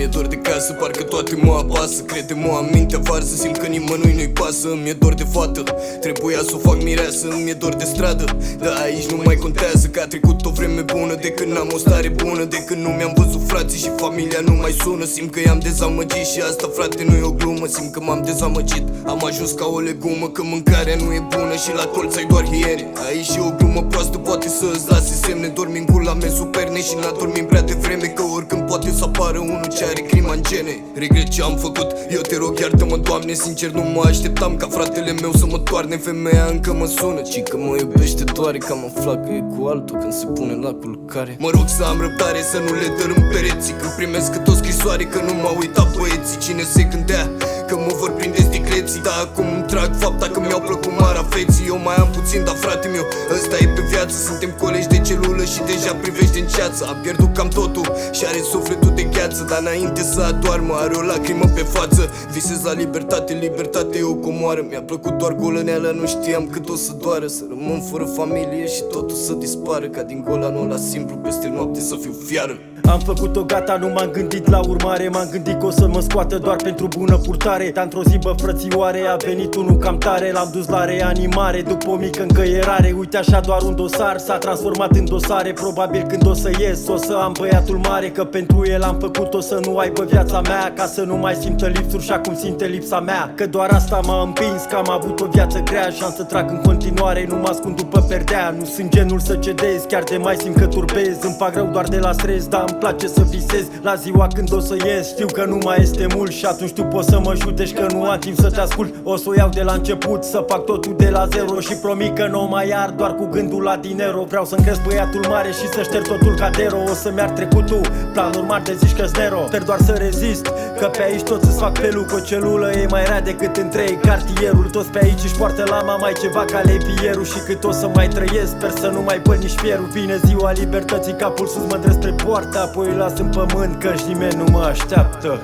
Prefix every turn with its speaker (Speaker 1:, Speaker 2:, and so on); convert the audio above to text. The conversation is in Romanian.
Speaker 1: Mi-e dor de casă, parcă toate mă apasă. Crede-mă, am mintea varză, simt că nimănui nu-i pasă. Mi-e dor de fată, trebuia să o fac mireasă. Mi-e dor de stradă, dar aici nu mai contează. Că a trecut o vreme bună, de când am o stare bună, de când nu mi-am văzut frații și familia nu mai sună. Simt că i-am dezamăgit și asta, frate, nu e o glumă. Simt că m-am dezamăgit, am ajuns ca o legumă. Că mâncarea nu e bună și la colț ai doar hiene. Aici e o glumă proastă, poate să îți lase semne. Dormi în gura mea superne și n-a dormit prea devreme. Că oricând poate să apară unul ce are crima în gene. Regret ce am făcut, eu te rog iartă-mă, Doamne. Sincer nu mă așteptam ca fratele meu să mă toarne. Femeia încă mă sună, ci că mă iubește doare. Că am aflat că e cu altul când se pune la culcare. Mă rog să am răbdare, să nu le dărâm pereții. Când primesc cât o scrisoare, că nu m-au uitat băieții. Cine se gândea că mă vor prinde sticleții. Dar acum îmi trag fapta că mi-au plăcut mara feții. Eu mai am puțin, dar frate meu, ăsta e pe viață. Suntem colegi de celulă și deja privește în ceață. Am pierdut cam totul și are sufletul de gheață. Dar înainte să adoarmă are o lacrimă pe față. Visez la libertate, libertate e o comoară. Mi-a plăcut doar golăneala, nu știam cât o să doară. Să rămân fără familie și totul să dispară. Ca din golanul ăla simplu peste noapte să fiu fiară.
Speaker 2: Am făcut-o gata, nu m-am gândit la urmare. M-am gândit că o să mă scoată doar pentru bună purtare. Dar într-o zi, bă frățioare, a venit unul cam tare. L-am dus la reanimare după o mică încăierare. Uite așa doar un dosar s-a transformat în dosare. Probabil când o să ies o să am băiatul mare. Că pentru el am făcut-o să nu aibă viața mea. Ca să nu mai simtă lipsuri și acum simte lipsa mea. Că doar asta m-a împins, că am avut o viață grea și am să trag în continuare. Nu mă ascund după perdea, nu sunt genul să cedez. Chiar de mai simt că turbez, îmi fac rău doar de la stres. Dar îmi place să visez la ziua când o să ies. Știu că nu mai este mult și atunci tu poți să mă judeci că nu am timp să te ascult. O să o iau de la început, să fac totul de la zero. Și promit că nu mai iar doar cu gândul la dinero. Vreau să-mi cresc băiatul mare și să șterg totul ca dero. O să-mi iar trecutul, planuri mari de zici că-s nero. Sper doar să rezist, că pe aici toți îți fac pelul. Cu o celulă e mai rea decât întreg cartierul. Toți pe aici își poartă lama, mai ceva ca lepierul. Și cât o să mai trăiesc, sper să nu mai băl nici fierul. Vine ziua libertății, capul sus mă îndrept spre poartă. Apoi îl las în pământ, căci nimeni nu mă așteaptă.